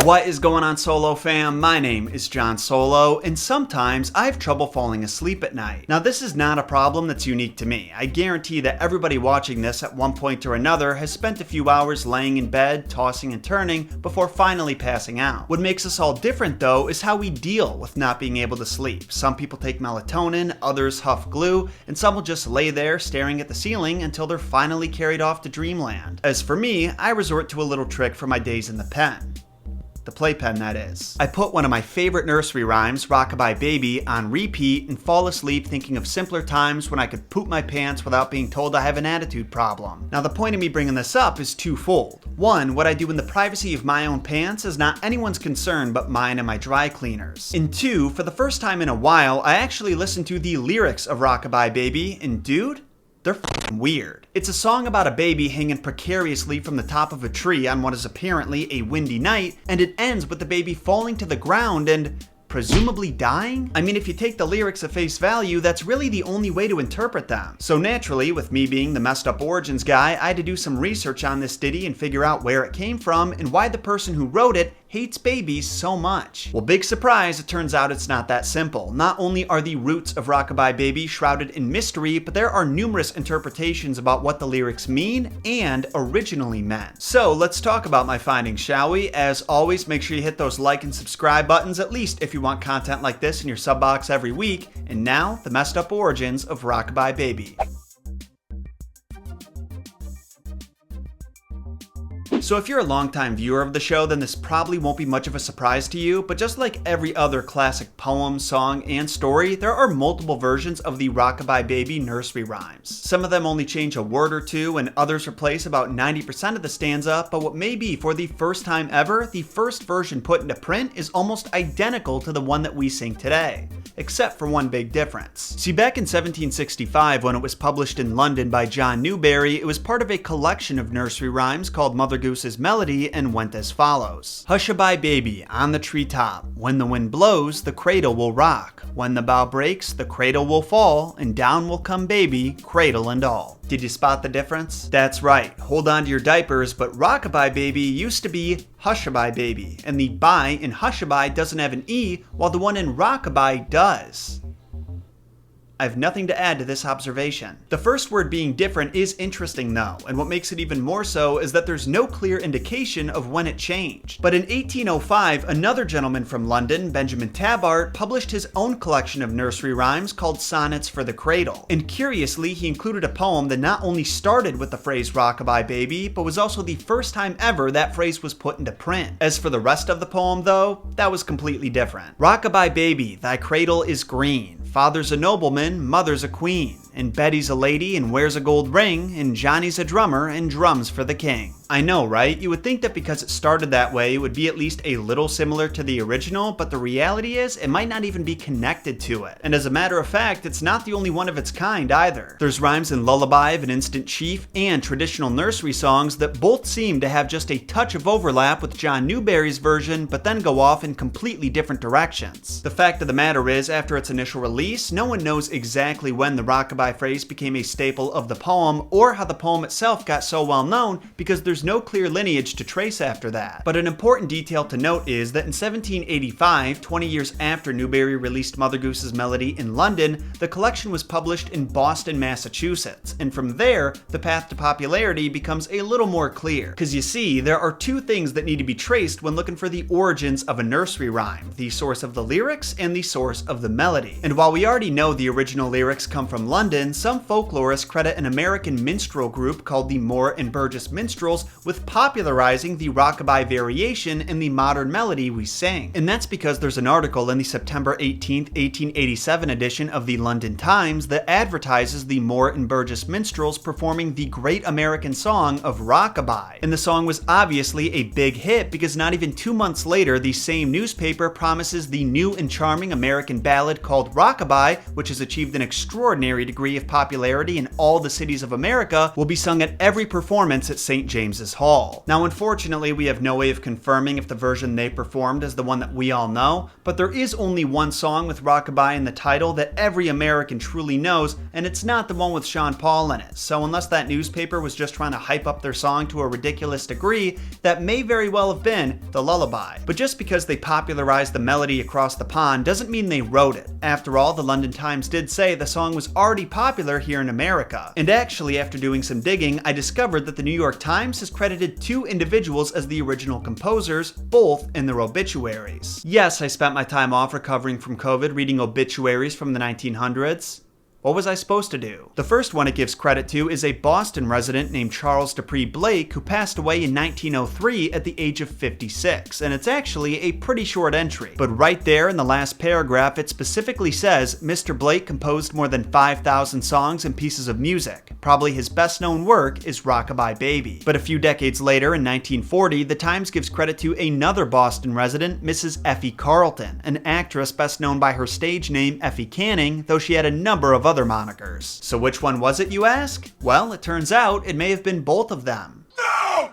What is going on, Solo fam? My name is John Solo, and sometimes I have trouble falling asleep at night. Now, this is not a problem that's unique to me. I guarantee that everybody watching this at one point or another has spent a few hours laying in bed, tossing and turning, before finally passing out. What makes us all different, though, is how we deal with not being able to sleep. Some people take melatonin, others huff glue, and some will just lay there staring at the ceiling until they're finally carried off to dreamland. As for me, I resort to a little trick for my days in the pen. The playpen, that is. I put one of my favorite nursery rhymes, Rockabye Baby, on repeat and fall asleep thinking of simpler times when I could poop my pants without being told I have an attitude problem. Now, the point of me bringing this up is twofold. One, what I do in the privacy of my own pants is not anyone's concern but mine and my dry cleaners. And two, for the first time in a while, I actually listened to the lyrics of Rockabye Baby, and dude, they're f***ing weird. It's a song about a baby hanging precariously from the top of a tree on what is apparently a windy night, and it ends with the baby falling to the ground and presumably dying? I mean, if you take the lyrics at face value, that's really the only way to interpret them. So naturally, with me being the messed up origins guy, I had to do some research on this ditty and figure out where it came from and why the person who wrote it hates babies so much. Well, big surprise, it turns out it's not that simple. Not only are the roots of Rockabye Baby shrouded in mystery, but there are numerous interpretations about what the lyrics mean and originally meant. So let's talk about my findings, shall we? As always, make sure you hit those like and subscribe buttons, at least if you want content like this in your sub box every week. And now, the messed up origins of Rockabye Baby. So if you're a longtime viewer of the show, then this probably won't be much of a surprise to you, but just like every other classic poem, song, and story, there are multiple versions of the Rockabye Baby nursery rhymes. Some of them only change a word or two, and others replace about 90% of the stanza, but what may be for the first time ever, the first version put into print is almost identical to the one that we sing today, except for one big difference. See, back in 1765, when it was published in London by John Newbery, it was part of a collection of nursery rhymes called Mother Goose's Melody, and went as follows. Hush-a-bye baby on the treetop. When the wind blows, the cradle will rock. When the bough breaks, the cradle will fall, and down will come baby, cradle and all. Did you spot the difference? That's right, hold on to your diapers, but Rockabye Baby used to be Hush-a-bye Baby, and the bye in Hush-a-bye doesn't have an E, while the one in Rockabye does. I have nothing to add to this observation. The first word being different is interesting though, and what makes it even more so is that there's no clear indication of when it changed. But in 1805, another gentleman from London, Benjamin Tabart, published his own collection of nursery rhymes called Sonnets for the Cradle. And curiously, he included a poem that not only started with the phrase Rockabye Baby, but was also the first time ever that phrase was put into print. As for the rest of the poem though, that was completely different. Rockabye Baby, thy cradle is green. Father's a nobleman, mother's a queen, and Betty's a lady and wears a gold ring, and Johnny's a drummer and drums for the king. I know, right? You would think that because it started that way, it would be at least a little similar to the original, but the reality is, it might not even be connected to it. And as a matter of fact, it's not the only one of its kind either. There's rhymes in Lullaby of an Instant Chief and traditional nursery songs that both seem to have just a touch of overlap with John Newbery's version, but then go off in completely different directions. The fact of the matter is, after its initial release, no one knows exactly when the Rockabye phrase became a staple of the poem, or how the poem itself got so well known, because there's no clear lineage to trace after that. But an important detail to note is that in 1785, 20 years after Newbery released Mother Goose's Melody in London, the collection was published in Boston, Massachusetts, and from there, the path to popularity becomes a little more clear. Because you see, there are two things that need to be traced when looking for the origins of a nursery rhyme: the source of the lyrics and the source of the melody. And while we already know the original lyrics come from London, some folklorists credit an American minstrel group called the Moore and Burgess Minstrels with popularizing the rockabye variation in the modern melody we sing. And that's because there's an article in the September 18th, 1887 edition of the London Times that advertises the Moore and Burgess Minstrels performing the great American song of rockabye. And the song was obviously a big hit because not even 2 months later, the same newspaper promises the new and charming American ballad called Rockabye, which has achieved an extraordinary degree of popularity in all the cities of America, will be sung at every performance at St. James James's Hall. Now unfortunately we have no way of confirming if the version they performed is the one that we all know, but there is only one song with rockabye in the title that every American truly knows, and it's not the one with Sean Paul in it. So unless that newspaper was just trying to hype up their song to a ridiculous degree, that may very well have been the lullaby. But just because they popularized the melody across the pond doesn't mean they wrote it. After all, the London Times did say the song was already popular here in America. And actually, after doing some digging, I discovered that the New York Times has credited two individuals as the original composers, both in their obituaries. Yes, I spent my time off recovering from COVID reading obituaries from the 1900s. What was I supposed to do? The first one it gives credit to is a Boston resident named Charles Dupree Blake who passed away in 1903 at the age of 56, and it's actually a pretty short entry. But right there in the last paragraph it specifically says Mr. Blake composed more than 5,000 songs and pieces of music. Probably his best known work is Rockabye Baby. But a few decades later in 1940, the Times gives credit to another Boston resident, Mrs. Effie Carleton, an actress best known by her stage name Effie Canning, though she had a number of other monikers. So which one was it, you ask? Well, it turns out it may have been both of them. No!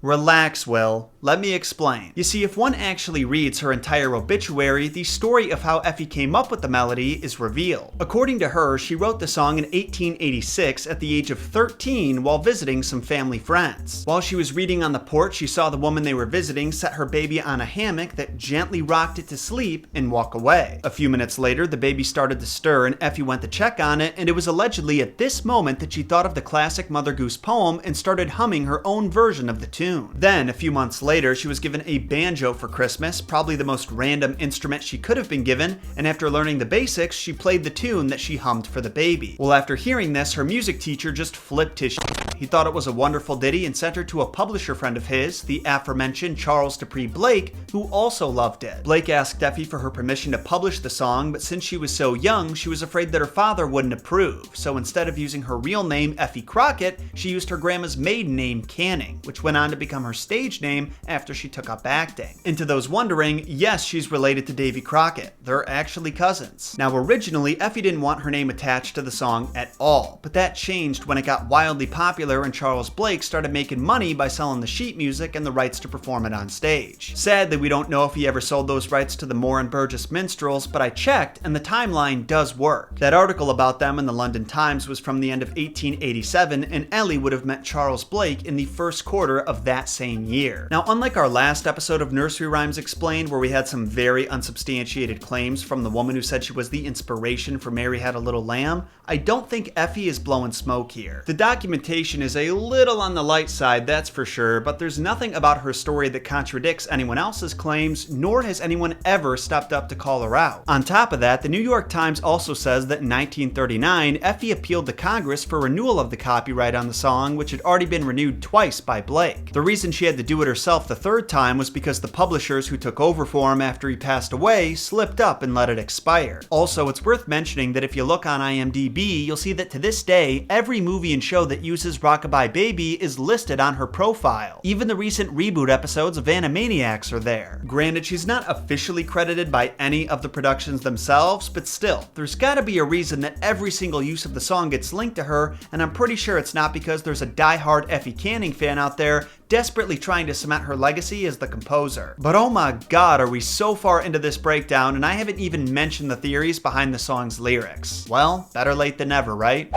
Relax, Will. Let me explain. You see, if one actually reads her entire obituary, the story of how Effie came up with the melody is revealed. According to her, she wrote the song in 1886 at the age of 13 while visiting some family friends. While she was reading on the porch, she saw the woman they were visiting set her baby on a hammock that gently rocked it to sleep and walk away. A few minutes later, the baby started to stir and Effie went to check on it, and it was allegedly at this moment that she thought of the classic Mother Goose poem and started humming her own version of the tune. Then, a few months later, she was given a banjo for Christmas, probably the most random instrument she could have been given, and after learning the basics, she played the tune that she hummed for the baby. Well, after hearing this, her music teacher just flipped his shit. He thought it was a wonderful ditty and sent her to a publisher friend of his, the aforementioned Charles Dupree Blake, who also loved it. Blake asked Effie for her permission to publish the song, but since she was so young, she was afraid that her father wouldn't approve, so instead of using her real name, Effie Crockett, she used her grandma's maiden name, Canning, which went on to become her stage name after she took up acting. And to those wondering, yes, she's related to Davy Crockett. They're actually cousins. Now, originally, Effie didn't want her name attached to the song at all, but that changed when it got wildly popular and Charles Blake started making money by selling the sheet music and the rights to perform it on stage. Sadly, we don't know if he ever sold those rights to the Moore and Burgess minstrels, but I checked and the timeline does work. That article about them in the London Times was from the end of 1887, and Ellie would have met Charles Blake in the first quarter of that same year. Now, unlike our last episode of Nursery Rhymes Explained, where we had some very unsubstantiated claims from the woman who said she was the inspiration for Mary Had a Little Lamb, I don't think Effie is blowing smoke here. The documentation is a little on the light side, that's for sure, but there's nothing about her story that contradicts anyone else's claims, nor has anyone ever stepped up to call her out. On top of that, the New York Times also says that in 1939, Effie appealed to Congress for renewal of the copyright on the song, which had already been renewed twice by Blake. The reason she had to do it herself the third time was because the publishers who took over for him after he passed away slipped up and let it expire. Also, it's worth mentioning that if you look on IMDb, you'll see that to this day, every movie and show that uses Rockabye Baby is listed on her profile. Even the recent reboot episodes of Animaniacs are there. Granted, she's not officially credited by any of the productions themselves, but still, there's gotta be a reason that every single use of the song gets linked to her, and I'm pretty sure it's not because there's a die-hard Effie Canning fan out there desperately trying to cement her legacy as the composer. But oh my god, are we so far into this breakdown and I haven't even mentioned the theories behind the song's lyrics. Well, better late than never, right?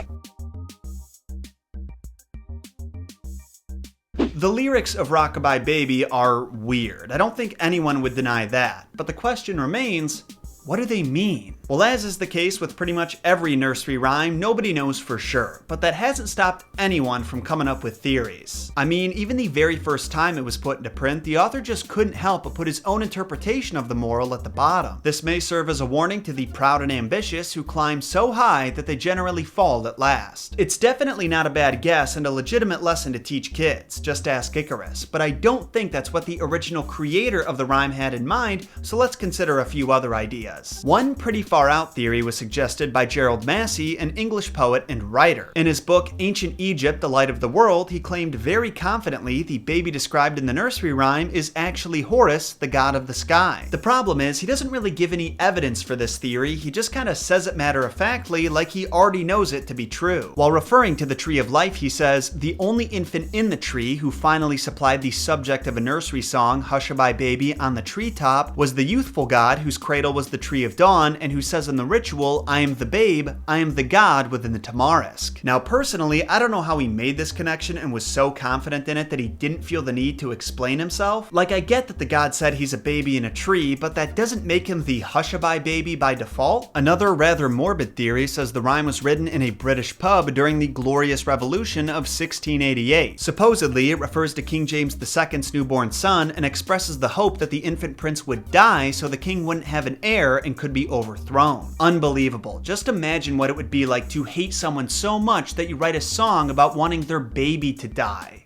The lyrics of Rockabye Baby are weird. I don't think anyone would deny that. But the question remains, what do they mean? Well, as is the case with pretty much every nursery rhyme, nobody knows for sure, but that hasn't stopped anyone from coming up with theories. I mean, even the very first time it was put into print, the author just couldn't help but put his own interpretation of the moral at the bottom. This may serve as a warning to the proud and ambitious who climb so high that they generally fall at last. It's definitely not a bad guess and a legitimate lesson to teach kids, just ask Icarus, but I don't think that's what the original creator of the rhyme had in mind, so let's consider a few other ideas. ideas. One pretty far out theory was suggested by Gerald Massey, an English poet and writer. In his book Ancient Egypt, the Light of the World, he claimed very confidently the baby described in the nursery rhyme is actually Horus, the god of the sky. The problem is, he doesn't really give any evidence for this theory, he just kinda says it matter-of-factly like he already knows it to be true. While referring to the Tree of Life, he says, the only infant in the tree who finally supplied the subject of a nursery song, Hushabye Baby, on the treetop, was the youthful god whose cradle was the Tree of Dawn, and who says in the ritual, I am the babe, I am the god within the tamarisk. Now personally, I don't know how he made this connection and was so confident in it that he didn't feel the need to explain himself. Like, I get that the god said he's a baby in a tree, but that doesn't make him the Hushabye Baby by default. Another rather morbid theory says the rhyme was written in a British pub during the Glorious Revolution of 1688. Supposedly, it refers to King James II's newborn son and expresses the hope that the infant prince would die so the king wouldn't have an heir and could be overthrown. Unbelievable. Just imagine what it would be like to hate someone so much that you write a song about wanting their baby to die.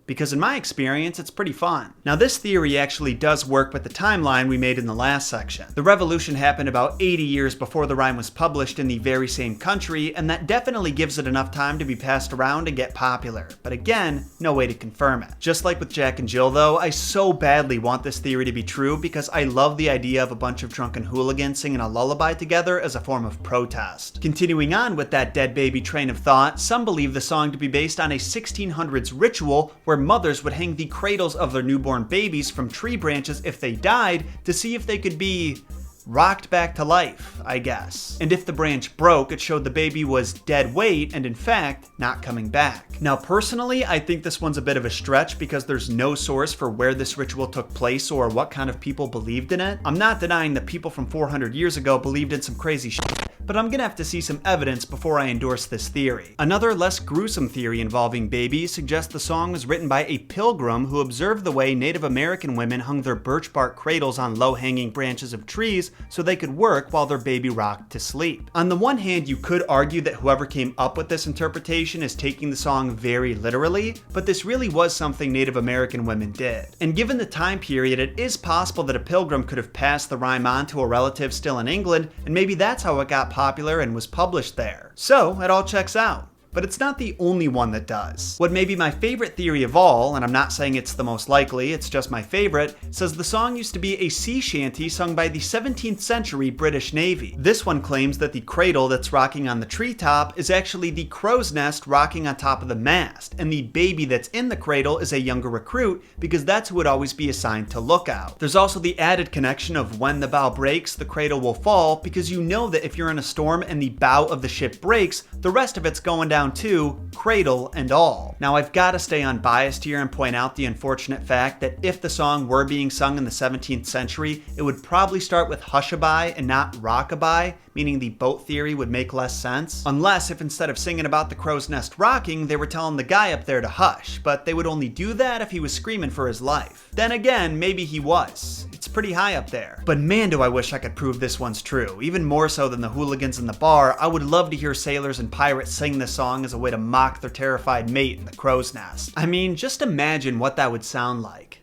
Because in my experience, it's pretty fun. Now this theory actually does work with the timeline we made in the last section. The revolution happened about 80 years before the rhyme was published in the very same country, and that definitely gives it enough time to be passed around and get popular. But again, no way to confirm it. Just like with Jack and Jill though, I so badly want this theory to be true because I love the idea of a bunch of drunken hooligans singing a lullaby together as a form of protest. Continuing on with that dead baby train of thought, some believe the song to be based on a 1600s ritual where mothers would hang the cradles of their newborn babies from tree branches if they died to see if they could be rocked back to life, I guess. And if the branch broke, it showed the baby was dead weight and in fact, not coming back. Now personally, I think this one's a bit of a stretch because there's no source for where this ritual took place or what kind of people believed in it. I'm not denying that people from 400 years ago believed in some crazy shit, but I'm gonna have to see some evidence before I endorse this theory. Another less gruesome theory involving babies suggests the song was written by a pilgrim who observed the way Native American women hung their birch bark cradles on low-hanging branches of trees so they could work while their baby rocked to sleep. On the one hand, you could argue that whoever came up with this interpretation is taking the song very literally, but this really was something Native American women did. And given the time period, it is possible that a pilgrim could have passed the rhyme on to a relative still in England, and maybe that's how it got popular and was published there. So, it all checks out. But it's not the only one that does. What may be my favorite theory of all, and I'm not saying it's the most likely, it's just my favorite, says the song used to be a sea shanty sung by the 17th century British Navy. This one claims that the cradle that's rocking on the treetop is actually the crow's nest rocking on top of the mast, and the baby that's in the cradle is a younger recruit because that's who would always be assigned to look out. There's also the added connection of when the bow breaks, the cradle will fall, because you know that if you're in a storm and the bow of the ship breaks, the rest of it's going down too, cradle and all. Now I've got to stay unbiased here and point out the unfortunate fact that if the song were being sung in the 17th century, it would probably start with hushabye and not rockabye, meaning the boat theory would make less sense. Unless if instead of singing about the crow's nest rocking, they were telling the guy up there to hush, but they would only do that if he was screaming for his life. Then again, maybe he was. It's pretty high up there. But man, do I wish I could prove this one's true. Even more so than the hooligans in the bar, I would love to hear sailors and pirates sing this song as a way to mock their terrified mate in the crow's nest. I mean, just imagine what that would sound like.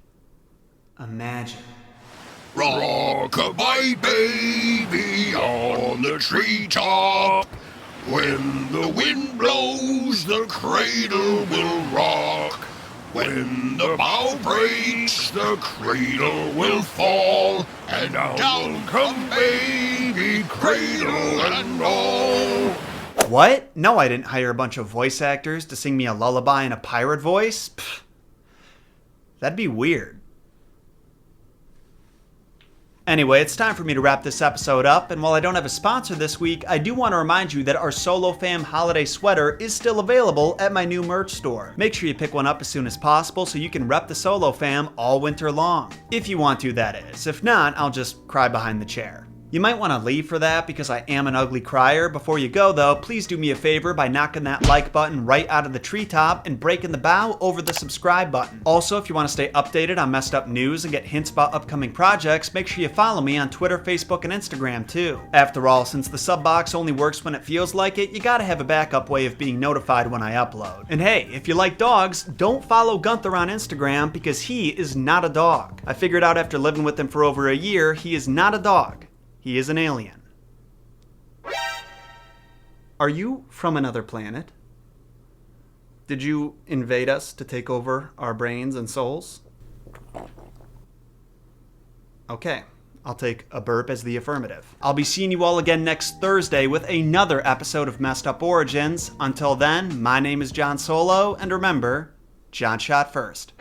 Imagine. Rock-a-bye baby on the treetop. When the wind blows, the cradle will rock. When the bow breaks, the cradle will fall. And down come baby, cradle and all. What? No, I didn't hire a bunch of voice actors to sing me a lullaby in a pirate voice. Pfft. That'd be weird. Anyway, it's time for me to wrap this episode up, and while I don't have a sponsor this week, I do want to remind you that our SoloFam holiday sweater is still available at my new merch store. Make sure you pick one up as soon as possible so you can rep the SoloFam all winter long. If you want to, that is. If not, I'll just cry behind the chair. You might want to leave for that because I am an ugly crier. Before you go though, please do me a favor by knocking that like button right out of the treetop and breaking the bow over the subscribe button. Also, if you want to stay updated on messed up news and get hints about upcoming projects, make sure you follow me on Twitter, Facebook, and Instagram too. After all, since the sub box only works when it feels like it, you gotta have a backup way of being notified when I upload. And hey, if you like dogs, don't follow Gunther on Instagram because he is not a dog. I figured out after living with him for over a year, he is not a dog. he is an alien. Are you from another planet? Did you invade us to take over our brains and souls? Okay, I'll take a burp as the affirmative. I'll be seeing you all again next Thursday with another episode of Messed Up Origins. Until then, my name is John Solo, and remember, John shot first.